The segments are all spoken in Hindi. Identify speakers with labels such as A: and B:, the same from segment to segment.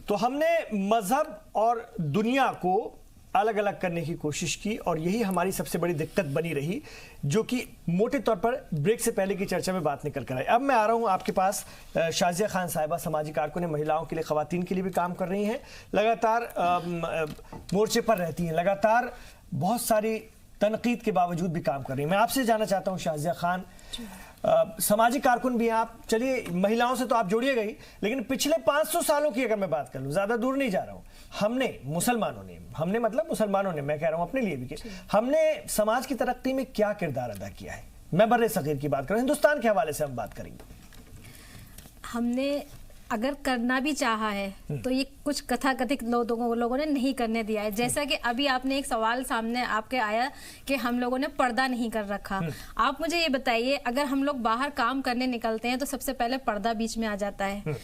A: तो हमने मजहब और दुनिया को अलग अलग करने की कोशिश की और यही हमारी सबसे बड़ी दिक्कत बनी रही, जो कि मोटे तौर पर ब्रेक से पहले की चर्चा में बात निकल कर आई। अब मैं आ रहा हूं आपके पास। शाजिया खान साहिबा समाजी कारकुन है, महिलाओं के लिए, खवातीन के लिए भी काम कर रही हैं, लगातार मोर्चे पर रहती हैं, लगातार बहुत सारी तनकीद के बावजूद भी काम कर रही हैं। मैं आपसे जानना चाहता हूं शाजिया खान, सामाजिक कारकुन भी आप, चलिए महिलाओं से तो आप जोड़िएगा ही, लेकिन पिछले 500 सालों की अगर मैं बात कर लूं, ज्यादा दूर नहीं जा रहा हूं, हमने मतलब मुसलमानों ने, मैं कह रहा हूं अपने लिए भी, कि हमने समाज की तरक्की में क्या किरदार अदा किया है। मैं बर्रे सगीर की बात कर रहा हूं, हिंदुस्तान के हवाले से हम बात करेंगे।
B: हमने अगर करना भी चाहा है तो ये कुछ कथाकथित लोगों ने नहीं करने दिया है। जैसा कि अभी आपने एक सवाल सामने आपके आया कि हम लोगों ने पर्दा नहीं कर रखा। आप मुझे ये बताइए, अगर हम लोग बाहर काम करने निकलते हैं तो सबसे पहले पर्दा बीच में आ जाता है।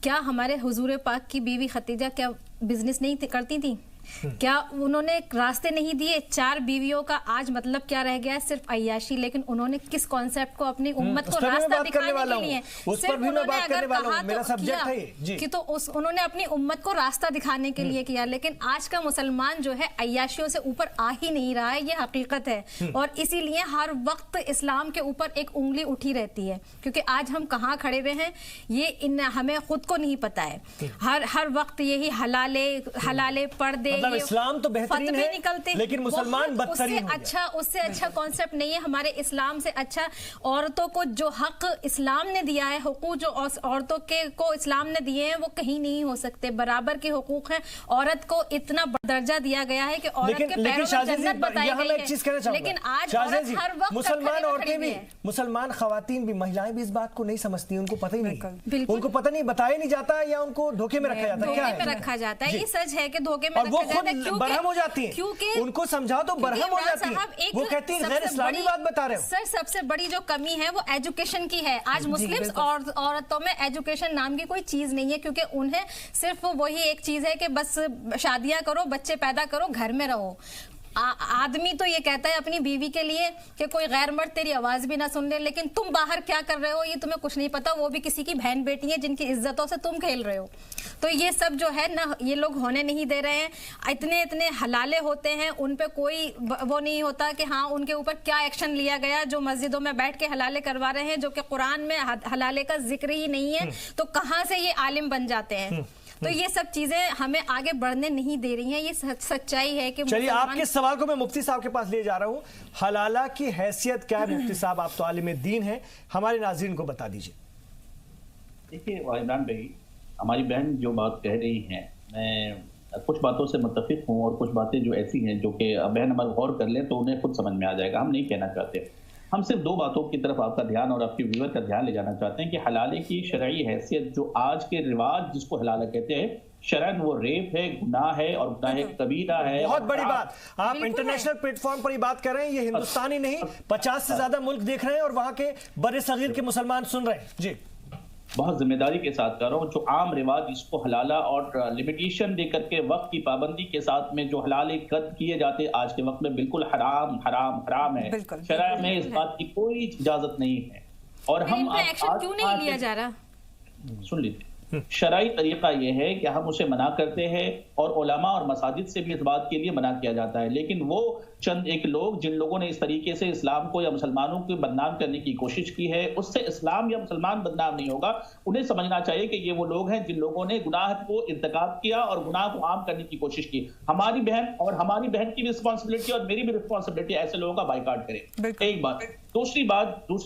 B: क्या हमारे हुजूर पाक की बीवी खतीजा क्या बिजनेस नहीं करती थी? क्या उन्होंने रास्ते नहीं दिए? 4 बीवियों का आज मतलब क्या रह गया है? सिर्फ अय्याशी। लेकिन उन्होंने किस कॉन्सेप्ट को अपनी उम्मत को रास्ता दिखाने के लिए, सिर्फ उन्होंने अगर कहा तो किया कि तो उन्होंने अपनी उम्मत को रास्ता दिखाने के लिए किया। लेकिन आज का मुसलमान जो है अय्याशियों से ऊपर आ ही नहीं रहा है, ये हकीकत है। और इसीलिए हर वक्त इस्लाम के ऊपर एक उंगली उठी रहती है, क्योंकि आज हम कहाँ खड़े हुए हैं ये हमें खुद को नहीं पता है। हर वक्त यही हलाले पर्दे,
A: मतलब इस्लाम तो बेहतरीन है,
B: निकलते,
A: लेकिन मुसलमान बदतरीन हो गया।
B: उससे अच्छा कॉन्सेप्ट नहीं है हमारे इस्लाम से। अच्छा, औरतों को जो हक इस्लाम ने दिया है, हुकूक जो औरतों के को इस्लाम ने दिए हैं, वो कहीं नहीं हो सकते। बराबर के हुकूक हैं। औरत को इतना दर्जा दिया गया है कि औरत के पैरों में जन्नत बताई गई है। लेकिन आज हर वक्त
A: मुसलमान औरतें भी, मुसलमान खवातीन भी, महिलाएं भी इस बात को नहीं समझती, उनको पता ही नहीं, उनको पता नहीं, बताया नहीं जाता या उनको धोखे में रखा जाता है।
B: धोखे में रखा जाता है, ये सच है कि धोखे में
A: बरहम हो जाती है, क्योंकि उनको समझाओ तो बरहम हो जाती है। वो कहती है गैर इस्लामी बात बता रहे हो।
B: सर, सबसे बड़ी जो कमी है वो एजुकेशन की है। आज मुस्लिम्स और औरतों में एजुकेशन नाम की कोई चीज नहीं है, क्योंकि उन्हें सिर्फ वही एक चीज है कि बस शादियां करो, बच्चे पैदा करो, घर में रहो। आदमी तो ये कहता है अपनी बीवी के लिए कि कोई गैर मर्द तेरी आवाज भी ना सुन ले, लेकिन तुम बाहर क्या कर रहे हो ये तुम्हें कुछ नहीं पता। वो भी किसी की बहन बेटी है जिनकी इज्जतों से तुम खेल रहे हो। तो ये सब जो है ना, ये लोग होने नहीं दे रहे हैं। इतने हलाले होते हैं, उन पे कोई वो नहीं होता कि हाँ उनके ऊपर क्या एक्शन लिया गया। जो मस्जिदों में बैठ के हलाले करवा रहे हैं, जो कि कुरान में हलाले का जिक्र ही नहीं है, तो कहाँ से ये आलिम बन जाते हैं? तो ये सब चीजें हमें आगे बढ़ने नहीं दे रही हैं। ये सच्चाई है कि
A: चलिए आपके सवाल को मैं मुफ्ती साहब के पास ले जा रहा हूं। हलाला की हैसियत क्या है मुफ्ती साहब? आप तो आलिम दीन हैं, हमारे नाज़रीन को बता दीजिए।
C: देखिए इमरान भाई, हमारी बहन जो बात कह रही हैं, मैं कुछ बातों से मुत्तफिक हूँ और कुछ बातें जो ऐसी हैं जो कि बहन हमारा गौर कर ले तो उन्हें खुद समझ में आ जाएगा। हम नहीं कहना चाहते, हम सिर्फ 2 बातों की तरफ आपका ध्यान और आपके व्यूअर का ध्यान ले जाना चाहते हैं कि हलाले की शरई हैसियत, जो आज के रिवाज जिसको हलाला कहते हैं, शरन वो रेप है, गुनाह है और गुनाह कबीरा है।
A: बहुत बड़ी बात, आप इंटरनेशनल प्लेटफॉर्म पर ये बात कर रहे हैं। ये हिंदुस्तान ही नहीं, 50 से ज्यादा मुल्क देख रहे हैं और वहां के बड़े सगीर के मुसलमान सुन रहे हैं। जी,
C: बहुत जिम्मेदारी के साथ कर रहा हूँ। जो आम रिवाज जिसको हलाला और लिमिटेशन देकर के वक्त की पाबंदी के साथ में जो हलाले कद किए जाते आज के वक्त में, बिल्कुल हराम हराम हराम है। शरअ में इस बात की कोई इजाजत नहीं है। और हम
B: एक्शन क्यों नहीं लिया जा रहा?
C: सुन लीजिए, शरई तरीका यह है कि हम उसे मना करते हैं और उलमा और मसाजिद से भी इस बात के लिए मना किया जाता है। लेकिन वो चंद एक लोग जिन लोगों ने इस तरीके से इस्लाम को या मुसलमानों को बदनाम करने की कोशिश की है, उससे इस्लाम या मुसलमान बदनाम नहीं होगा। उन्हें समझना चाहिए कि ये वो लोग हैं जिन लोगों ने गुनाह को इर्तिकाब किया और गुनाह को आम करने की कोशिश की। हमारी बहन की भी रिस्पॉन्सिबिलिटी और मेरी भी रिस्पॉन्सिबिलिटी ऐसे लोगों का बाइकाट करें। एक बात। दूसरी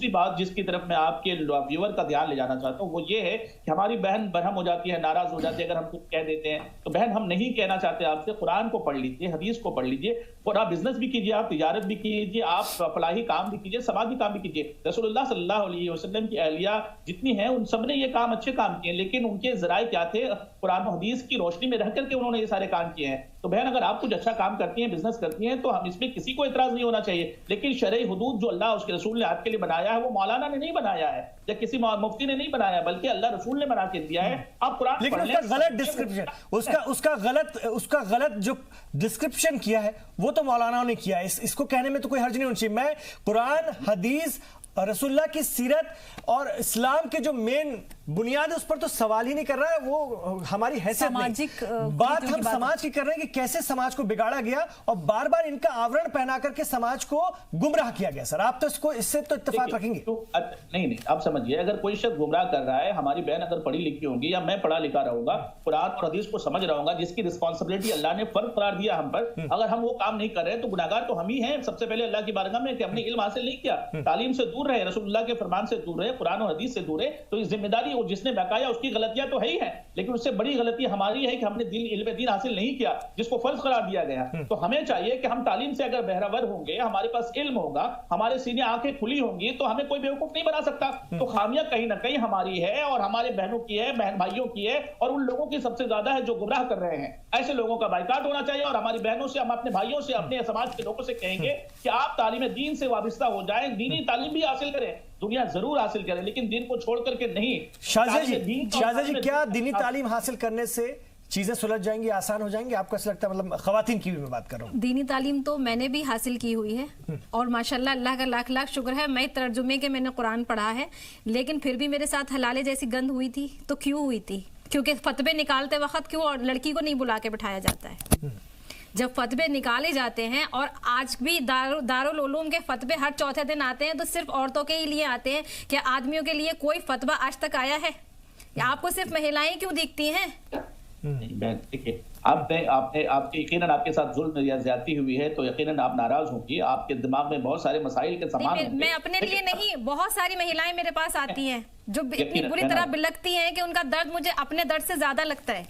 C: बात जिसकी तरफ मैं आपके व्यूअर का ध्यान ले जाना चाहता हूँ वो ये है कि हमारी बहन बरहम हो जाती है, नाराज हो जाती है अगर हम कुछ कह देते हैं। तो बहन, हम नहीं कहना चाहते आपसे, कुरान को पढ़ लीजिए, हदीस को पढ़ लीजिए, और आप बिजनेस भी कीजिए, आप तिजारत भी कीजिए, आप फलाही काम भी कीजिए, समाजी काम भी कीजिए। रसूलुल्लाह सल्लल्लाहु अलैहि वसल्लम की अहलिया जितनी हैं उन सब ने ये काम अच्छे काम किए, लेकिन उनके जराए क्या थे? कुरान और हदीस की रोशनी में रह करके उन्होंने ये सारे काम किए हैं। तो बहन, अगर आप कुछ अच्छा काम करती हैं, बिजनेस करती हैं, तो हम इसमें किसी को इतराज नहीं होना चाहिए। लेकिन शरई हुदूद जो अल्लाह उसके रसूल ने आपके लिए बनाया है, वो मौलाना ने नहीं बनाया है या किसी मुफ्ती ने नहीं बनाया, बल्कि अल्लाह रसूल ने बना के दिया है। आप कुरान
A: लेकिन उसका गलत डिस्क्रिप्शन, उसका गलत जो डिस्क्रिप्शन किया है वो तो मौलाना ने किया है। इसको कहने में तो कोई हर्ज नहीं होनी चाहिए। मैं कुरान, हदीस, रसूलुल्लाह की सीरत और इस्लाम के जो मेन बुनियाद उस पर तो सवाल ही नहीं कर रहा है, वो हमारी हैसियत
D: सामाजिक
A: बात हम समाज की कर रहे हैं कि कैसे समाज को बिगाड़ा गया और बार बार इनका आवरण पहना करके समाज को गुमराह किया गया। सर आप तो इससे तो इत्तेफाक रखेंगे?
C: तो नहीं, आप समझिए, अगर कोई शख्स गुमराह कर रहा है, हमारी बहन अगर पढ़ी लिखी होगी या मैं पढ़ा लिखा रहूंगा, कुरान और हदीस को समझ रहा हूंगा, जिसकी रिस्पॉन्सिबिलिटी अल्लाह ने फर्ज करार दिया हम पर, अगर हम वो काम नहीं कर रहे हैं तो गुनाहगार तो हम ही हैं सबसे पहले अल्लाह की बारगाह में, कि हमने इल्म हासिल नहीं किया, तालीम से दूर रहे, रसूलुल्लाह के फरमान से दूर रहे, कुरान और हदीस से दूर रहे, तो इस जिम्मेदारी वो जिसने बकाया उसकी गलतियां तो है ही है, लेकिन उससे बड़ी गलती हमारी है कि हमने इल्म दीन हासिल नहीं किया जिसको फर्ज करार दिया गया। तो हमें चाहिए कि हम तालीम से अगर बहरावर होंगे, हमारे पास इल्म होगा, हमारे सीने आंखें खुली होंगी, तो हमें कोई बेवकूफ नहीं बना सकता। तो खामियां कहीं ना कहीं हमारी है और हमारे बहनों की है, बहन भाइयों की है, और उन लोगों की सबसे ज्यादा है जो गुमराह कर रहे हैं। ऐसे लोगों का बाइकाट होना चाहिए और हमारी बहनों से, हम अपने भाइयों से, अपने समाज के लोगों से कहेंगे कि आप तालीम दीन से वाबिस्ता हो जाएं, दीनी तालीम भी हासिल करें, दुनिया जरूर हासिल करें, लेकिन दीन को छोड़ करके नहीं।
A: शाहज़ा जी, क्या दीनी तालीम हासिल करने से चीजें सुलझ जाएंगी, आसान हो जाएंगी? आपको ऐसा लगता है? मतलब खवातीन की भी मैं बात कर रहा हूँ।
B: दीनी तालीम तो मैंने भी हासिल की हुई है और माशाल्लाह अल्लाह का लाख लाख शुक्र है, मैं तर्जुमे के मैंने कुरान पढ़ा है, लेकिन फिर भी मेरे साथ हलाले जैसी गंद हुई थी। तो क्यों हुई थी? क्योंकि फतवे निकालते वक्त क्यों और लड़की को नहीं बुला के बिठाया जाता है? जब फतवे निकाले जाते हैं, और आज भी दारुल उलूम के फतवे हर चौथे दिन आते हैं, तो सिर्फ औरतों के ही लिए आते हैं, क्या आदमियों के लिए कोई फतवा आज तक आया है? या आपको सिर्फ महिलाएं क्यों दिखती हैं?
C: देखिए, आपके यकीनन आपके साथ जुल्म या ज्यादती हुई है तो यकीनन आप नाराज होंगी, आपके दिमाग में बहुत सारे मसाइल के समान होंगे।
B: मैं अपने लिए नहीं, बहुत सारी महिलाएं मेरे पास आती हैं जो इतनी बुरी तरह बिलखती हैं कि उनका दर्द मुझे अपने दर्द से ज्यादा लगता है।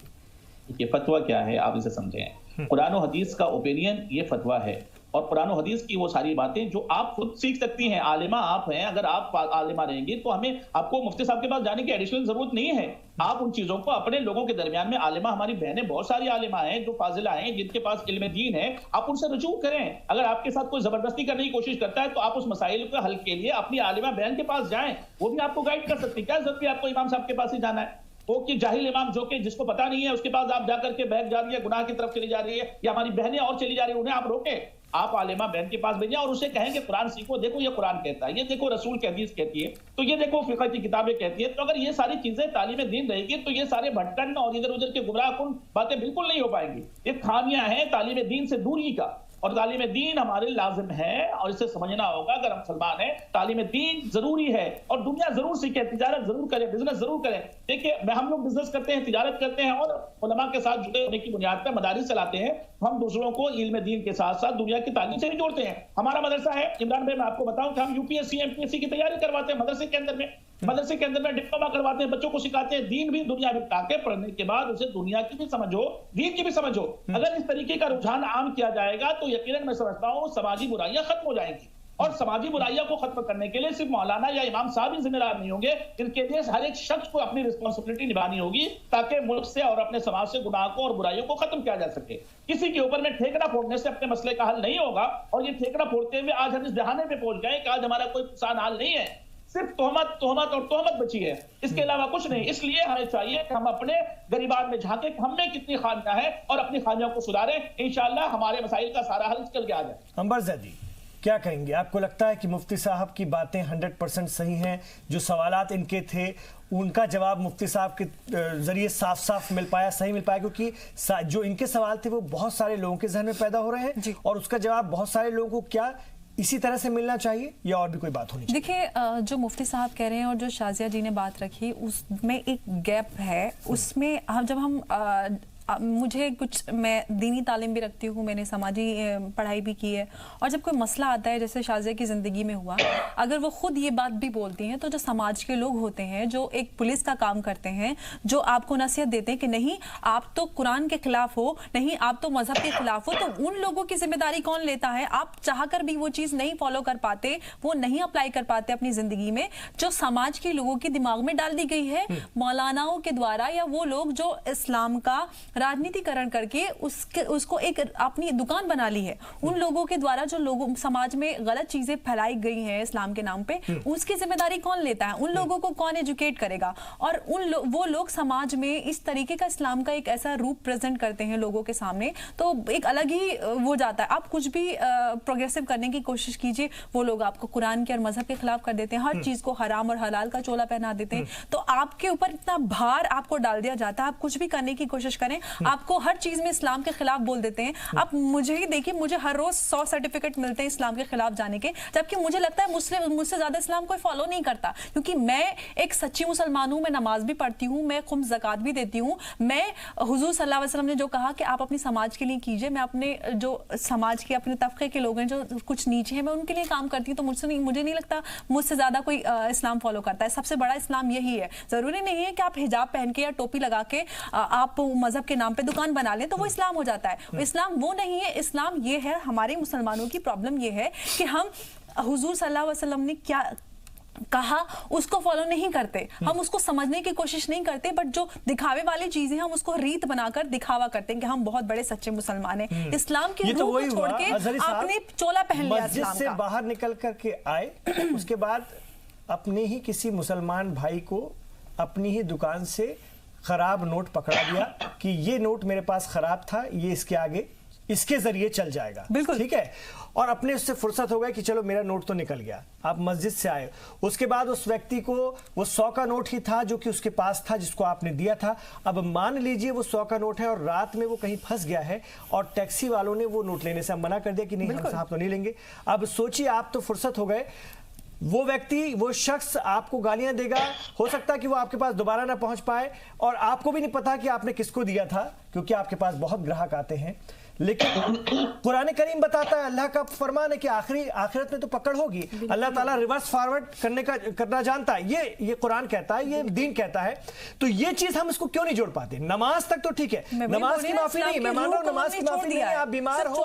C: ये फतवा क्या है, आप इसे समझें। कुरान और हदीस का ओपिनियन ये फतवा है, और कुरान और हदीस की वो सारी बातें जो आप खुद सीख सकती हैं। आलिमा आप हैं, अगर आप आलिमा रहेंगी तो हमें आपको मुफ्ती साहब के पास जाने की एडिशनल जरूरत नहीं है। आप उन चीजों को अपने लोगों के दरमियान में, आलिमा हमारी बहनें बहुत सारी आलिमा हैं जो फाजिला हैं, जिनके पास इल्म दीन है, आप उनसे रुजू करें। अगर आपके साथ कोई जबरदस्ती करने की कोशिश करता है तो आप उस मसाइल के हल के लिए अपनी आलिमा बहन के पास जाएं, वो भी आपको गाइड कर सकती है। क्या जरूरत है आपको इमाम साहब के पास ही जाना है? वो कि जाहिल इमाम जो कि जिसको पता नहीं है उसके पास आप जाकर के बहक जा रही है, गुनाह की तरफ चली जा रही है, या हमारी बहनें और चली जा रही है, उन्हें आप रोके। आप आलिमा बहन के पास भेजें और उसे कहें कि कुरान सीखो, देखो ये कुरान कहता है, ये देखो रसूल की हदीस कहती है, तो ये देखो फिक़ह की किताबें कहती है। तो अगर ये सारी चीजें तालीम दीन रहेगी तो ये सारे भटकन और इधर उधर के गुमराहकुन बातें बिल्कुल नहीं हो पाएंगी। ये खामियां हैं तालीम दीन से दूरी का, और तालीम दीन हमारे लाजिम है और इसे समझना होगा। अगर हम मुसलमान हैं, तालीम दीन जरूरी है और दुनिया जरूर सीखे, तिजारत जरूर करें, बिजनेस जरूर करें। देखिए, हम लोग बिजनेस करते हैं, तिजारत करते हैं और उलमा के साथ जुड़े होने की बुनियाद पर मदारिस चलाते हैं। हम दूसरों को इल्म दीन के साथ साथ दुनिया की तालीम से भी जोड़ते हैं। हमारा मदरसा है इमरान भाई, मैं आपको बताऊं कि हम यूपीएससी एमपीएससी की तैयारी करवाते हैं मदरसे के अंदर में डिप्लोमा करवाते हैं, बच्चों को सिखाते हैं दीन भी दुनिया भी, ताकि पढ़ने के बाद उसे दुनिया की भी समझ हो, दीन की भी समझ हो। अगर इस तरीके का रुझान आम किया जाएगा तो यकीनन मैं समझता हूं समाजी बुराइयां खत्म हो जाएंगी। और समाजी बुराइयां को खत्म करने के लिए सिर्फ मौलाना या इमाम साहब ही जिम्मेदार नहीं होंगे, इनके लिए हर एक शख्स को अपनी रिस्पॉन्सिबिलिटी निभानी होगी, ताकि मुल्क से और अपने समाज से गुनाह को और बुराइयों को खत्म किया जा सके। किसी के ऊपर में ठेकड़ा फोड़ने से अपने मसले का हल नहीं होगा, और ये ठेकड़ा फोड़ते हुए आज हम इस दहाने पे पहुंच गए कि आज हमारा कोई आसान हाल नहीं है, सिर्फ तोहमत बची है, इसके अलावा कुछ नहीं। इसलिए हमें चाहिए कि हम अपने गरीबान में झांके, हमें कितनी खामियां हैं और अपनी खामियों को सुधारें। इंशाअल्लाह हमारे मसाइल का सारा हल निकल के आ जाए।
A: अंबर ज़ैदी, क्या कहेंगे? आपको लगता है कि मुफ्ती साहब की बातें 100% सही हैं? जो सवालात इनके थे उनका जवाब मुफ्ती साहब के जरिए साफ साफ मिल पाया, सही मिल पाया? क्योंकि जो इनके सवाल थे वो बहुत सारे लोगों के जहन में पैदा हो रहे हैं और उसका जवाब बहुत सारे लोगों को क्या इसी तरह से मिलना चाहिए या और भी कोई बात होनी चाहिए?
D: देखिए, जो मुफ्ती साहब कह रहे हैं और जो शाजिया जी ने बात रखी उसमें एक गैप है। उसमें हम मुझे कुछ, मैं दीनी तालीम भी रखती हूँ, मैंने समाजी पढ़ाई भी की है, और जब कोई मसला आता है जैसे शाजिया की ज़िंदगी में हुआ, अगर वो खुद ये बात भी बोलती हैं तो जो समाज के लोग होते हैं, जो एक पुलिस का काम करते हैं, जो आपको नसीहत देते हैं कि नहीं आप तो कुरान के खिलाफ हो, नहीं आप तो मजहब के खिलाफ हो, तो उन लोगों की जिम्मेदारी कौन लेता है? आप चाहकर भी वो चीज़ नहीं फॉलो कर पाते, वो नहीं अप्लाई कर पाते अपनी ज़िंदगी में, जो समाज के लोगों के दिमाग में डाल दी गई है मौलानाओं के द्वारा, या वो लोग जो इस्लाम का राजनीतिकरण करके उसको एक अपनी दुकान बना ली है। उन लोगों के द्वारा जो लोगों समाज में गलत चीजें फैलाई गई हैं इस्लाम के नाम पे, उसकी जिम्मेदारी कौन लेता है? उन लोगों को कौन एजुकेट करेगा? और वो लोग समाज में इस तरीके का इस्लाम का एक ऐसा रूप प्रेजेंट करते हैं लोगों के सामने, तो एक अलग ही वो जाता है। आप कुछ भी प्रोग्रेसिव करने की कोशिश कीजिए, वो लोग आपको कुरान के और मजहब के खिलाफ कर देते हैं, हर चीज को हराम और हलाल का चोला पहना देते हैं। तो आपके ऊपर इतना भार आपको डाल दिया जाता है, आप कुछ भी करने की कोशिश करें, आपको हर चीज में इस्लाम के खिलाफ बोल देते हैं। आप मुझे ही देखिए, मुझे हर रोज 100 सर्टिफिकेट मिलते हैं इस्लाम के खिलाफ जाने के, जबकि मुझे लगता है मुझसे ज्यादा इस्लाम कोई फॉलो नहीं करता, क्योंकि मैं एक सच्ची मुसलमान हूं, मैं नमाज भी पढ़ती हूं, मैं खुम्स ज़कात भी देती हूं। मैं हुजूर सल्लल्लाहु अलैहि वसल्लम ने जो कहा कि आप अपनी समाज के लिए कीजिए, मैं अपने जो समाज के अपने तबके के लोग हैं जो कुछ नीचे हैं, मैं उनके लिए काम करती हूँ। तो मुझे नहीं लगता मुझसे ज्यादा कोई इस्लाम फॉलो करता है। सबसे बड़ा इस्लाम यही है। जरूरी नहीं है कि आप हिजाब पहन के या टोपी लगा के आप मजहब के नाम पे दुकान बना लें तो वो इस्लाम हो जाता है। इस्लाम वो नहीं है। इस्लाम ये है, हमारे मुसलमानों की प्रॉब्लम ये है कि हम हुजूर सल्लल्लाहु अलैहि वसल्लम ने क्या कहा उसको फॉलो नहीं करते, हम उसको समझने की कोशिश नहीं करते, बट जो दिखावे वाली चीजें हम उसको रीत बनाकर दिखावा करते हैं कि हम बहुत बड़े सच्चे मुसलमान हैं। इस्लाम की रूह को छोड़ के आपने चोला पहन लिया
A: मस्जिद
D: इस्लाम
A: से
D: का।
A: बाहर निकल करके आए, उसके बाद अपने ही किसी मुसलमान भाई को अपनी ही दुकान से खराब नोट पकड़ा दिया कि ये नोट मेरे पास खराब था, ये इसके आगे इसके जरिए चल जाएगा,
D: बिल्कुल
A: ठीक है। और अपने उससे फुर्सत हो गई कि चलो मेरा नोट तो निकल गया। आप मस्जिद से आए, उसके बाद उस व्यक्ति को वो 100 का नोट ही था जो कि उसके पास था, जिसको आपने दिया था। अब मान लीजिए वो 100 का नोट है और रात में वो कहीं फंस गया है और टैक्सी वालों ने वो नोट लेने से मना कर दिया कि नहीं, हम साहब तो नहीं लेंगे। अब सोचिए, आप तो फुर्सत हो गए, वो व्यक्ति, वो शख्स आपको गालियां देगा, हो सकता है कि वो आपके पास दोबारा ना पहुंच पाए और आपको भी नहीं पता कि आपने किसको दिया था, क्योंकि आपके पास बहुत ग्राहक आते हैं। लेकिन कुरान करीम बताता है, अल्लाह का फरमान है कि आखिरत में तो पकड़ होगी। अल्लाह ताला रिवर्स फॉरवर्ड करना जानता है, ये कुरान कहता है, ये दीन कहता है। तो ये चीज हम इसको क्यों नहीं जोड़ पाते? नमाज तक तो ठीक है, नमाज की माफी नहीं, मैं मान रहा हूं नमाज की माफी नहीं है, आप बीमार हो,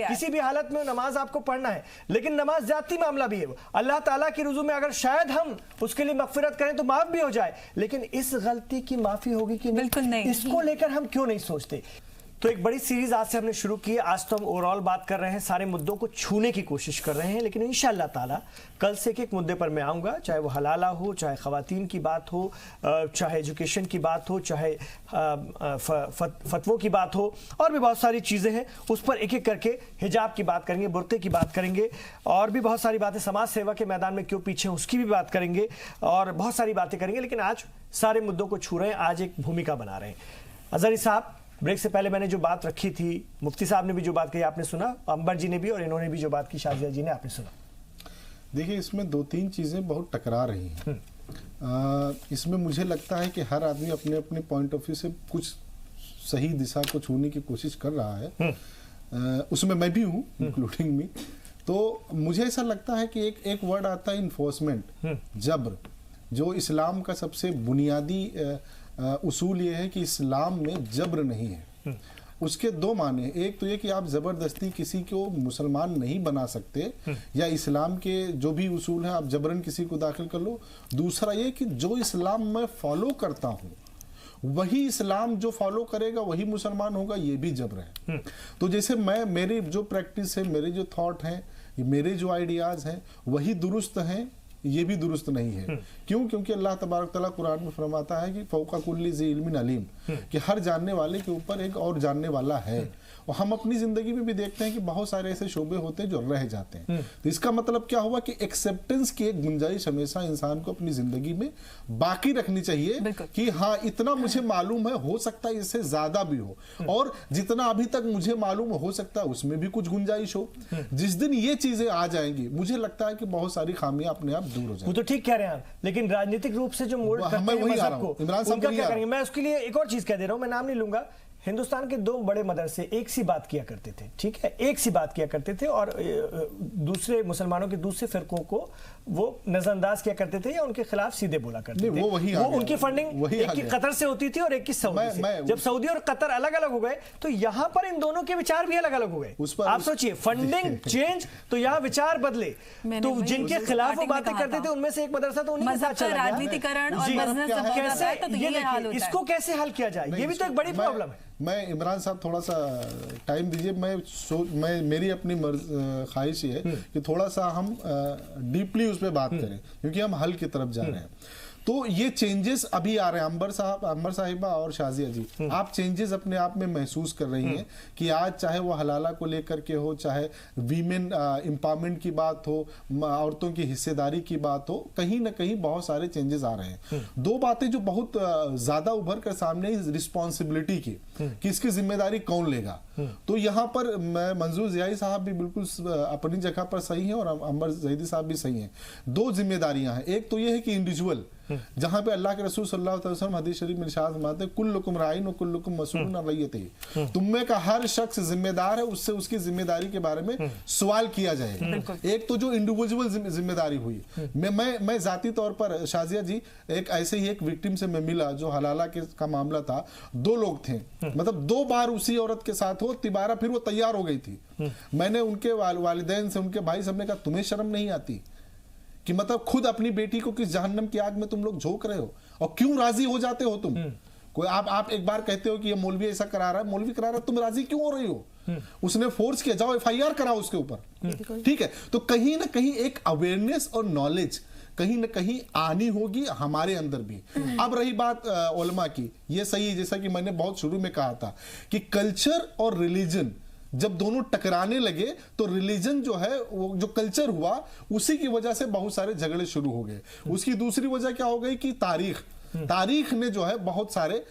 A: किसी भी हालत में नमाज आपको पढ़ना है, लेकिन नमाज ज्यादती मामला भी है। अल्लाह ताला की रुजू में अगर शायद हम उसके लिए मगफिरत करें तो माफ भी हो जाए, लेकिन इस गलती की माफी होगी कि
D: बिल्कुल नहीं,
A: इसको लेकर हम क्यों नहीं सोचते? तो एक बड़ी सीरीज आज से हमने शुरू की है। आज तो हम ओवरऑल बात कर रहे हैं, सारे मुद्दों को छूने की कोशिश कर रहे हैं, लेकिन इंशाअल्लाह ताला कल से एक मुद्दे पर मैं आऊँगा, चाहे वो हलाला हो, चाहे ख़वातीन की बात हो, चाहे एजुकेशन की बात हो, चाहे फतवों की बात हो, और भी बहुत सारी चीज़ें हैं, उस पर एक एक करके हिजाब की बात करेंगे, बुर्के की बात करेंगे, और भी बहुत सारी बातें, समाज सेवा के मैदान में क्यों पीछे उसकी भी बात करेंगे, और बहुत सारी बातें करेंगे। लेकिन आज सारे मुद्दों को छू रहे हैं, आज एक भूमिका बना रहे हैं। अजहरी साहब, ब्रेक से पहले मैंने जो बात रखी थी, मुफ्ती साहब ने भी जो बात कही आपने सुना, अंबर जी ने भी, और इन्होंने भी जो बात की शाजिया जी ने, आपने सुना।
E: देखिए, इसमें 2-3 चीज़ें बहुत टकरा रही हैं। इसमें मुझे लगता है कि हर आदमी अपने अपने पॉइंट ऑफ व्यू से कुछ सही दिशा को छूने की कोशिश कर रहा है, उसमें मैं भी हूँ, इंक्लूडिंग मी। तो मुझे ऐसा लगता है कि एक वर्ड आता है इन्फोर्समेंट, जब्र, जो इस्लाम का सबसे बुनियादी उसूल ये है कि इस्लाम में जब्र नहीं है। उसके 2 माने, एक तो ये कि आप जबरदस्ती किसी को मुसलमान नहीं बना सकते, या इस्लाम के जो भी उसूल है आप जबरन किसी को दाखिल कर लो। दूसरा ये कि जो इस्लाम मैं फॉलो करता हूँ वही इस्लाम जो फॉलो करेगा वही मुसलमान होगा, ये भी जब्र है। तो जैसे मेरी जो प्रैक्टिस है, मेरे जो थॉट हैं, मेरे जो आइडियाज हैं वही दुरुस्त हैं, ये भी दुरुस्त नहीं है। क्यों? क्योंकि अल्लाह तबारक तआला कुरान में फरमाता है कि फौका कुल्ली ज़ी इल्मिन अलीम, कि हर जानने वाले के ऊपर एक और जानने वाला है। और हम अपनी जिंदगी में भी देखते हैं कि बहुत सारे ऐसे शोबे होते हैं जो रह जाते हैं। तो इसका मतलब क्या हुआ कि एक्सेप्टेंस की एक गुंजाइश हमेशा इंसान को अपनी जिंदगी में बाकी रखनी चाहिए कि हाँ, इतना मुझे मालूम है, हो सकता है इससे ज्यादा भी हो, और जितना अभी तक मुझे मालूम हो सकता है उसमें भी कुछ गुंजाइश हो। जिस दिन ये चीजें आ जाएंगी, मुझे लगता है कि बहुत सारी खामियां अपने आप दूर हो जाएंगी।
A: वो तो ठीक कह रहे हैं आप, लेकिन राजनीतिक रूप से जो मोल्ड करते हैं मजहब को, उनका क्या करेंगे? मैं उसके लिए एक और चीज कह दे रहा हूं, मैं नाम नहीं लूंगा। हिंदुस्तान के 2 बड़े मदरसे एक सी बात किया करते थे, ठीक है, एक सी बात किया करते थे, और दूसरे मुसलमानों के दूसरे फिरकों को वो नजरअंदाज किया करते थे या उनके खिलाफ सीधे बोला करते थे। वो उनकी फंडिंग एक की कतर से होती थी और एक की सऊदी से। जब सऊदी और कतर अलग अलग हो गए तो यहां पर इन दोनों के विचार भी अलग अलग हो गए। आप सोचिए, फंडिंग चेंज तो यहाँ विचार बदले, तो जिनके खिलाफ वो बातें करते थे उनमें से एक मदरसा तो उन्हीं के साथ चला गया।
D: राजनीतिकरण और
A: कैसे इसको कैसे हल किया जाए, ये भी तो एक बड़ी प्रॉब्लम है।
E: मैं इमरान साहब थोड़ा सा टाइम दीजिए, मैं मेरी अपनी ख्वाहिश है कि थोड़ा सा हम डीपली उस पर बात करें, क्योंकि हम हल की तरफ जा रहे हैं। तो ये चेंजेस अभी आ रहे हैं। अंबर साहिबा और शाजिया जी, आप चेंजेस अपने आप में महसूस कर रही हैं कि आज चाहे वो हलाला को लेकर के हो, चाहे वीमेन एम्पावरमेंट की बात हो, औरतों की हिस्सेदारी की बात हो, कहीं ना कहीं बहुत सारे चेंजेस आ रहे हैं। दो बातें जो बहुत ज्यादा उभर कर सामने, रिस्पॉन्सिबिलिटी की, किसकी जिम्मेदारी कौन लेगा। तो यहाँ पर मंजूर ज़ियाई साहब भी बिल्कुल अपनी जगह पर सही हैं और अंबर ज़ैदी साहब भी सही हैं। दो जिम्मेदारियां हैं। एक तो ये है कि इंडिविजुअल, जहां पे अल्लाह के रसूल सल्लल्लाहु अलैहि वसल्लम हदीस शरीफ में इरशाद फरमाते हैं, कुल्लुकुम राइन व कुल्लुकुम मसऊलुन अन रइयतिही, तुम में का हर शख्स जिम्मेदार है, उससे उसकी जिम्मेदारी के बारे में सवाल किया जाएगा। एक तो जो इंडिविजुअल जिम्मेदारी हुई, मैं जाती तौर पर शाजिया जी, एक ऐसे ही एक विक्टिम से मैं मिला जो हलाला का मामला था। दो लोग थे, मतलब 2 बार उसी औरत के साथ हो, तिबारा फिर वो तैयार हो गई थी। मैंने उनके वालिदैन से, उनके भाई से हमने कहा, तुम्हें शर्म नहीं आती कि मतलब खुद अपनी बेटी को किस जहन्नम की आग में तुम लोग झोंक रहे हो, और क्यों राजी हो जाते हो तुम? कोई आप एक बार कहते हो कि ये मौलवी ऐसा करा रहा है, मौलवी करा रहा है, तुम राजी क्यों हो रही हो? उसने फोर्स किया, जाओ FIR कराओ उसके ऊपर, ठीक है। तो कहीं ना कहीं एक अवेयरनेस और नॉलेज कहीं ना कहीं आनी होगी हमारे अंदर भी। अब रही बात उलमा की, ये सही है, जैसा कि मैंने बहुत शुरू में कहा था कि कल्चर और रिलीजन जब दोनों टकराने लगे तो रिलीजन जो है, वो जो कल्चर हुआ, उसी की वजह से बहुत सारे झगड़े शुरू हो गए। उसकी दूसरी वजह क्या हो गई कि तारीख ने जो है बहुत सारे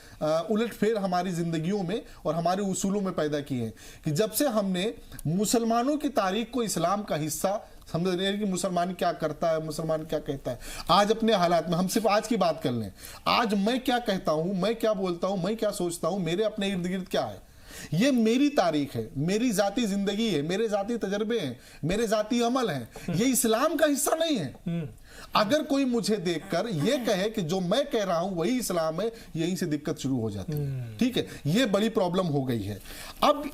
E: उलटफेर हमारी जिंदगियों में और हमारे उसूलों में पैदा किए हैं। कि जब से हमने मुसलमानों की तारीख को इस्लाम का हिस्सा समझ रहे हैं कि मुसलमान क्या करता है, मुसलमान क्या कहता है, आज अपने हालात में हम सिर्फ आज की बात कर लें, आज मैं क्या कहता हूं, मैं क्या बोलता हूं, मैं क्या सोचता हूं, मेरे अपने इर्द गिर्द क्या है, ये मेरी तारीख है, मेरी जाती जिंदगी है, मेरे जाती तजर्बे हैं, मेरे जाती अमल हैं, ये इस्लाम का हिस्सा नहीं है। अगर कोई मुझे देखकर ये कहे कि जो मैं कह रहा हूं वही इस्लाम है, यहीं से दिक्कत शुरू हो जाती है, ठीक है। ये बड़ी प्रॉब्लम हो गई है। अब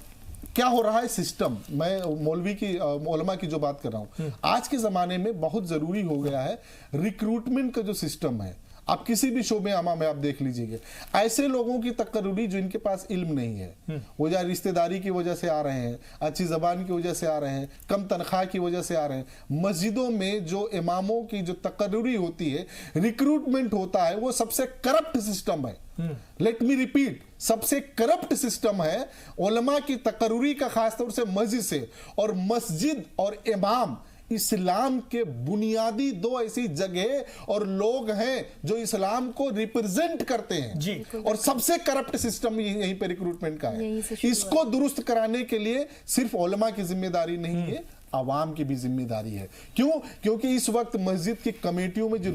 E: क्या हो रहा है सिस्टम, मैं मौलवी की उलमा की जो बात कर रहा हूं, आज के जमाने में बहुत जरूरी हो गया है रिक्रूटमेंट का जो सिस्टम है। आप किसी भी शोबे आमा में आप देख लीजिए, ऐसे लोगों की तकर्रुरी जो इनके पास इल्म नहीं है, वो या रिश्तेदारी की वजह से आ रहे हैं, अच्छी जबान की वजह से आ रहे हैं, कम तनख्वाह की वजह से आ रहे हैं। मस्जिदों में जो इमामों की जो तकर्रुरी होती है, रिक्रूटमेंट होता है, वो सबसे करप्ट सिस्टम है। लेट मी रिपीट, सबसे करप्ट सिस्टम है उलमा की तकर्रुरी का, खासतौर से मस्जिद से। और मस्जिद और इमाम इस्लाम के बुनियादी 2 ऐसी जगह और लोग हैं जो इस्लाम को रिप्रेजेंट करते हैं जी। और सबसे करप्ट सिस्टम यहीं पे रिक्रूटमेंट का है। इसको दुरुस्त कराने के लिए सिर्फ उलमा की जिम्मेदारी नहीं है, आवाम की भी जिम्मेदारी है। क्यों? क्योंकि इस वक्त मस्जिद की कमेटियों में जो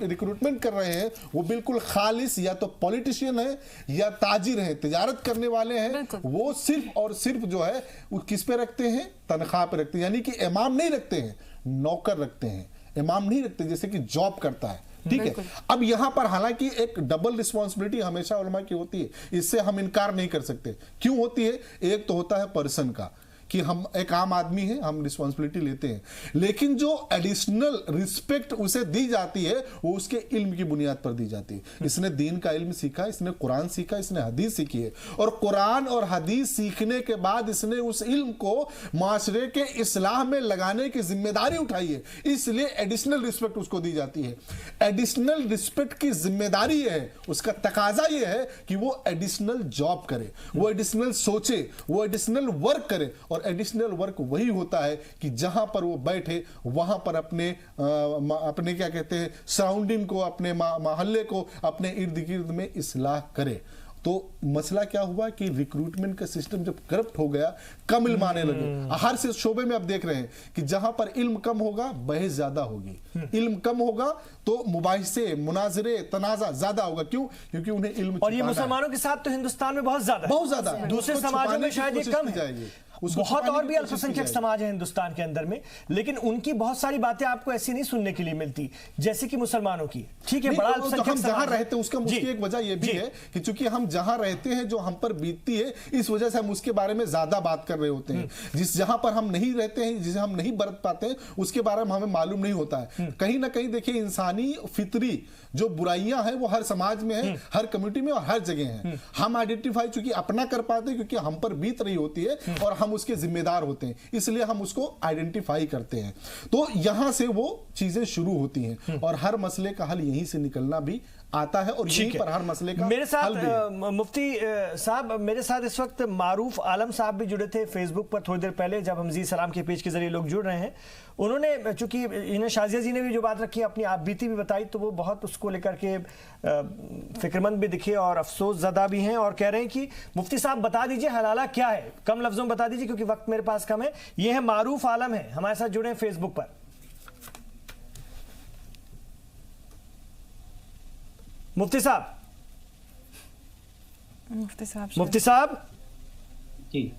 E: रिक्रूटमेंट कर रहे हैं वो बिल्कुल खालिस या तो पॉलिटिशियन है या ताजिर है, तिजारत करने वाले हैं। वो सिर्फ और सिर्फ जो है वो किस पे रखते हैं? तनख्वाह पे रखते हैं। यानी कि इमाम नहीं रखते हैं, नौकर रखते हैं। इमाम नहीं रखते जैसे कि जॉब करता है, ठीक है। अब यहां पर हालांकि एक डबल रिस्पॉन्सिबिलिटी हमेशा उलमा की होती है, इससे हम इनकार नहीं कर सकते। क्यों होती है? एक तो होता है पर्सन का कि हम एक आम आदमी हैं, हम रिस्पॉन्सिबिलिटी लेते हैं, लेकिन जो एडिशनल रिस्पेक्ट उसे दी जाती है वो उसके इल्म की बुनियाद पर दी जाती है। इसने दीन का इल्म सीखा, इसने कुरान सीखा, इसने हदीस सीखी है, और कुरान और हदीस सीखने के बाद इसने उस इल्म को माशरे के इस्लाह में लगाने की जिम्मेदारी उठाई है, इसलिए एडिशनल रिस्पेक्ट उसको दी जाती है। एडिशनल रिस्पेक्ट की जिम्मेदारी है, उसका तकाजा यह है कि वो एडिशनल जॉब करे, वो एडिशनल सोचे, वो एडिशनल वर्क करे। और एडिशनल वर्क वही होता है कि जहां पर वो बैठे वहां पर अपने क्या कहते हैं सराउंडिंग को, अपने मोहल्ले को, अपने इर्द गिर्द में इस्लाह करे। तो मसला क्या हुआ कि रिक्रूटमेंट का सिस्टम जब करप्ट हो गया, कम इल्म आने लगे। हर से शोबे में आप देख रहे हैं कि जहां पर इल्म कम होगा बहस ज्यादा होगी, इल्म कम होगा तो मुबाहिसे, मुनाजरे, तनाजा ज्यादा होगा। क्यों? क्योंकि उन्हें इल्म,
A: और ये मुसलमानों के साथ तो हिंदुस्तान में बहुत ज्यादा
E: बहुत ज्यादा,
A: दूसरे समाजों में शायद ये कम है। बहुत और भी अल्पसंख्यक समाज है हिंदुस्तान के अंदर में, लेकिन उनकी बहुत सारी बातें आपको ऐसी नहीं सुनने के लिए मिलती जैसे कि मुसलमानों की। ठीक है, बड़ा अल्पसंख्यक
E: हम जहां रहते हैं उसका मुझे एक वजह यह भी है कि चूंकि हम जहां रहते हैं जो हम पर बीतती है, इस वजह से हम उसके बारे में ज्यादा बात कर रहे होते हैं। जिस जहां पर हम नहीं रहते हैं, जिसे हम नहीं बरत पाते हैं, उसके बारे में हमें मालूम नहीं होता है। कहीं ना कहीं देखिए, इंसानी फितरी जो बुराइयां हैं वो हर समाज में है, हर कम्युनिटी में और हर जगह है। हम आइडेंटिफाई चूंकि अपना कर पाते हैं क्योंकि हम पर बीत रही होती है और हम उसके जिम्मेदार होते हैं, इसलिए हम उसको आइडेंटिफाई करते हैं। तो यहां से वो चीजें शुरू होती हैं और हर मसले का हल यहीं से निकलना भी आता है और यहीं पर हर मसले का
A: मेरे साथ
E: हल भी है।
A: मुफ्ती साहब, मेरे साथ इस वक्त मारूफ आलम साहब भी जुड़े थे फेसबुक पर थोड़ी देर पहले, जब हम जी सलाम के पेज के जरिए लोग जुड़ रहे हैं। उन्होंने, चूंकि इन्हें शाजिया जी ने भी जो बात रखी, अपनी आप बीती भी बताई, तो वो बहुत उसको लेकर के फिक्रमंद भी दिखे और अफसोस ज़दा भी हैं और कह रहे हैं कि मुफ्ती साहब बता दीजिए हलाला क्या है, कम लफ्जों में बता दीजिए क्योंकि वक्त मेरे पास कम है। ये है मारूफ आलम है, हमारे साथ जुड़े हैं फेसबुक पर। मुफ्ती साहब
C: जी,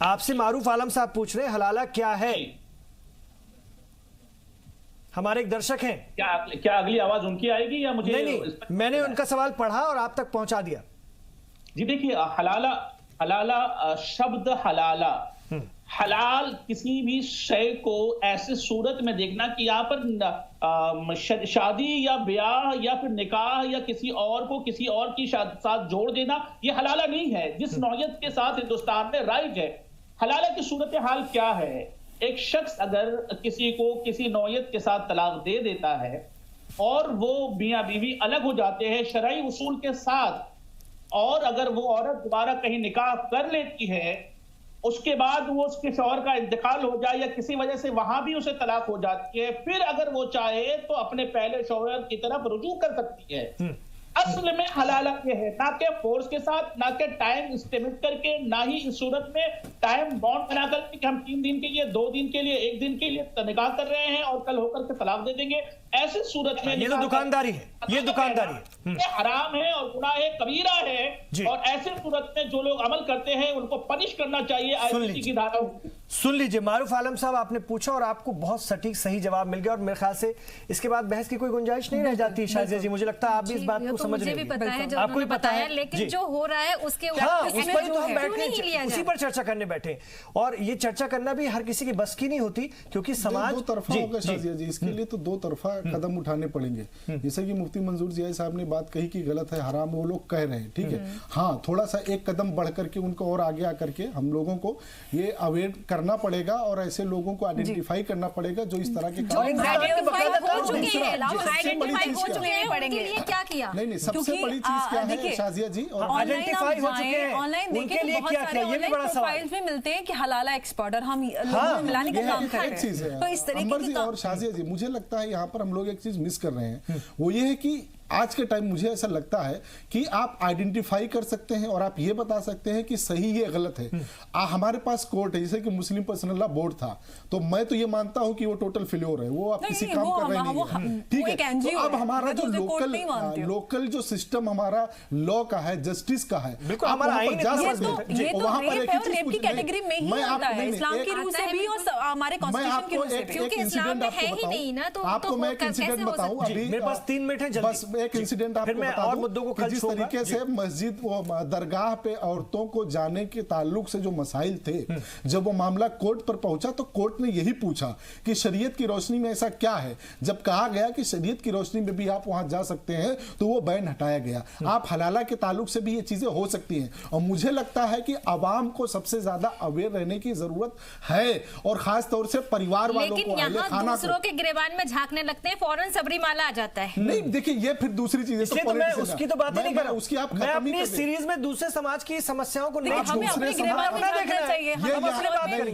A: आपसे मारूफ आलम साहब पूछ रहे हैं हलाला क्या है। हमारे एक दर्शक हैं।
C: क्या अगली आवाज उनकी आएगी या मुझे?
A: नहीं, मैंने उनका सवाल पढ़ा और आप तक पहुंचा दिया।
C: जी देखिए, हलाला शब्द हलाला, हलाल किसी भी शय को ऐसे सूरत में देखना कि यहाँ पर शादी या ब्याह या फिर निकाह या किसी और को किसी और की साथ जोड़ देना, ये हलाला नहीं है जिस नौयत के साथ हिंदुस्तान में राइज है। हलाला की सूरत हाल क्या है? एक शख्स अगर किसी को किसी नौयत के साथ तलाक दे देता है और वो मियां बीवी अलग हो जाते हैं शरई उसूल के साथ, और अगर वो औरत दोबारा कहीं निकाह कर लेती है, उसके बाद वो उसके शौहर का इंतकाल हो जाए या किसी वजह से वहां भी उसे तलाक हो जाती है, फिर अगर वो चाहे तो अपने पहले शौहर की तरफ रुजू कर सकती है। असल में हलाला ये है, ना के फोर्स के साथ, ना के टाइम एस्टिमेट करके, ना ही इस सूरत में टाइम बॉन्ड बना करके कि हम 3 दिन के लिए, 2 दिन के लिए, 1 दिन के लिए निकाह कर रहे हैं और कल होकर के तलाक दे देंगे। ऐसी सूरत में
A: ये तो दुकानदारी है, ये दुकानदारी है,
C: ये हराम है और गुनाह कबीरा है। और ऐसे सूरत में जो लोग अमल करते हैं उनको पनिश करना चाहिए आईपीसी की धाराओं।
A: सुन लीजिए मारूफ आलम साहब, आपने पूछा और आपको बहुत सटीक सही जवाब मिल गया और मेरे ख्याल से इसके बाद बहस की कोई गुंजाइश नहीं रह जाती। शाजिया जी, मुझे लगता है आप भी इस बात को समझ रहे हैं। आपको भी पता है,
B: लेकिन जो हो रहा है उसके
A: उस पर तो हम बैठे, उसी पर चर्चा करने बैठे, और ये चर्चा करना भी हर किसी की बस की नहीं होती क्योंकि समाज
E: दो तरफा होगा शाजिया जी। इसके लिए तो 2 तरफा कदम उठाने पड़ेंगे। जैसे कि मुफ्ती मंजूर जिया साहब ने बात कही कि गलत है, हराम है, वो लोग कह रहे हैं, ठीक है। हाँ, थोड़ा सा एक कदम बढ़ करके उनको और आगे आकर के हम लोगों को ये अवेयर करना पड़ेगा और ऐसे लोगों को आइडेंटिफाई करना पड़ेगा जो इस तरह के
B: काम नहीं, क्या किया।
E: नहीं, सबसे बड़ी चीज क्या है शाजिया जी, और
A: आइडेंटिफाई हो चुके हैं,
D: ऑनलाइन
A: उनके लिए क्या किया, ये भी बड़ा सवाल
D: भी मिलते हैं कि हलाला एक्सपर्ट और हम लोगों में मिलाने का काम कर रहे हैं। तो इस तरीके की
E: और शाजिया जी, मुझे लगता है यहाँ पर हम लोग एक चीज मिस कर रहे हैं, वो ये है कि आज के टाइम मुझे ऐसा लगता है कि आप आइडेंटिफाई कर सकते हैं और आप ये बता सकते हैं कि सही है गलत है। हमारे पास कोर्ट है, जैसे कि मुस्लिम पर्सनल लॉ बोर्ड था, तो मैं तो ये मानता हूं कि वो टोटल फेल्योर है, वो आप किसी काम कर रहे नहीं, ठीक है। तो अब हमारा जो लोकल जो सिस्टम हमारा लॉ का है, जस्टिस का है,
A: आप वहां पर जा सकते हैं।
D: वहां पर रेप की कैटेगरी में ही आता है, इस्लाम की रूह से भी और हमारे कॉन्स्टिट्यूशन की रूह से भी,
B: क्योंकि इस्लाम में है ही नहीं ना। तो
E: आपको मैं एक इंसिडेंट बताऊं, अभी
A: मेरे पास 3 मिनट है, बस
E: एक इंसिडेंट आपको बता दूं, जिस तरीके से मस्जिद दरगाह पे औरतों को जाने के ताल्लुक से जो मसाइल थे, जब वो मामला कोर्ट पर पहुंचा तो कोर्ट ने यही पूछा कि शरीयत की रोशनी में ऐसा क्या है। जब कहा गया कि शरीयत की रोशनी में भी आप वहां जा सकते हैं तो वो बैन हटाया गया। आप हलाला के ताल्लुक से भी ये चीजें हो सकती हैं और मुझे लगता है कि आवाम को सबसे ज्यादा अवेयर रहने की जरूरत है और खास तौर से परिवार वालों को,
B: दूसरों के गिरेबान में झांकने लगते हैं, फौरन सबरीमाला आ जाता है।
E: नहीं, देखिए ये फिर दूसरी चीज है,
A: तो मैं उसकी तो बात ही नहीं कर रहा हूं।
E: उसकी आप
A: मैं अपनी सीरीज में दूसरे समाज की समस्याओं को नहीं,
D: हमें अपने गिरेबान में देखना चाहिए।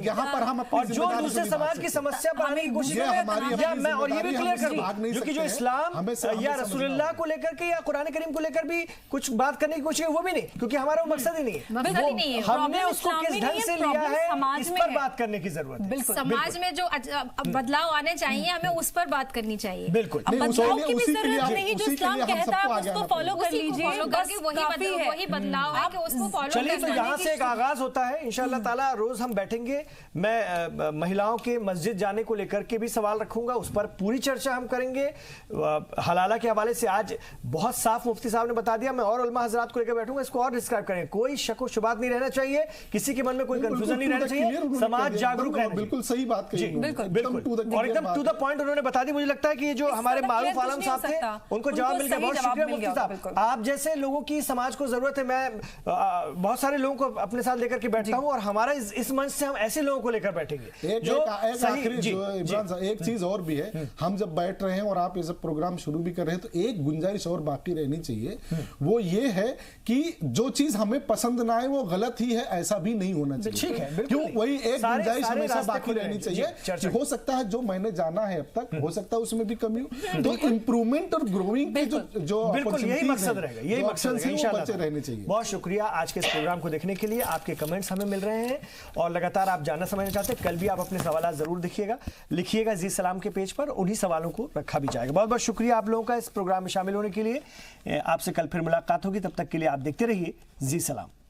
E: यहाँ पर हम
A: और जो दूसरे समाज की समस्या बनाने की कोशिश कर रहे हैं, मैं और ये भी क्लियर कर दूं, क्योंकि जो इस्लाम या रसूलुल्लाह को लेकर के या कुरान करीम को लेकर भी कुछ बात करने की कोशिश है, वो भी नहीं, क्योंकि हमारा वो मकसद ही नहीं है। हमने उसको किस ढंग से लिया है, इस पर बात करने की जरूरत है।
B: समाज में जो बदलाव आने चाहिए, हमें उस पर बात करनी चाहिए।
A: बिल्कुल,
D: बदलाव की भी जरूरत नहीं, जो इस्लाम
E: लिए हम
D: कहता है
E: सबको
D: आप
E: आगे
D: उसको
E: आना
D: फॉलो
E: पड़ेगा।
D: कर लीजिए,
B: फॉलो
D: बस
B: करके
D: काफी है।
B: वही बदलाव है कि उसको फॉलो
A: चलिए, तो
B: करना
A: यहाँ
B: है
A: से एक आगाज होता है इंशाअल्लाह ताला। रोज हम बैठेंगे, मैं महिलाओं के मस्जिद जाने को लेकर के भी सवाल रखूंगा, उस पर पूरी चर्चा हम करेंगे। हलाला के हवाले से आज बहुत साफ मुफ्ती साहब ने बता दिया। मैं और उलमा हजरात को लेकर बैठूंगा, इसको और डिस्क्राइब करेंगे। कोई शक व शुबात नहीं रहना चाहिए, किसी के मन में कोई कंफ्यूजन नहीं रहना चाहिए, समाज जागरूक है।
E: बिल्कुल सही बात कही,
A: बिल्कुल, और एकदम टू द पॉइंट उन्होंने बता दी। मुझे लगता है कि ये जो हमारे मारूफ आलम साहब थे उनको जवाब मिल गया। बहुत शुक्रिया मुफ्ती साहब, आप जैसे लोगों की समाज को जरूरत है। मैं बहुत सारे लोगों को अपने साथ लेकर के बैठता हूं, और हमारा इस मंच से हम ऐसे लोगों को लेकर बैठेंगे जो
E: एक चीज और भी है। हम जब बैठ रहे हैं और आप ये सब प्रोग्राम शुरू भी कर रहे हैं, तो एक गुंजाइश और बाकी रहनी चाहिए, वो ये है कि जो चीज हमें पसंद ना आए वो गलत ही है, ऐसा भी नहीं होना चाहिए।
A: ठीक है,
E: क्यों? वही एक गुंजाइश हमेशा
A: रास्ते
E: बाकी
A: खुले
E: रहनी
A: रहेंगे।
E: चाहिए
A: जी,
E: कि हो सकता है जो मैंने जाना है अब तक, हो सकता है उसमें भी कमी हो, तो इंप्रूवमेंट और ग्रोइंग के जो
A: बिल्कुल यही मकसद रहेगा, यही मकसद रहेगा इंशाअल्लाह।
E: बचे रहने चाहिए।
A: बहुत शुक्रिया आज के इस प्रोग्राम को देखने के लिए। आपके कमेंट्स हमें मिल रहे हैं और लगातार आप जानना समझना चाहते हैं। कल भी आप अपने सवाल जरूर लिखिएगा जी सलाम के पेज पर, उन्हीं सवालों को रखा भी जाएगा। बहुत बहुत शुक्रिया आप लोगों का इस प्रोग्राम में शामिल होने के लिए। आपसे कल फिर मुलाकात होगी, तब तक के लिए आप देखते रहिए जी सलाम।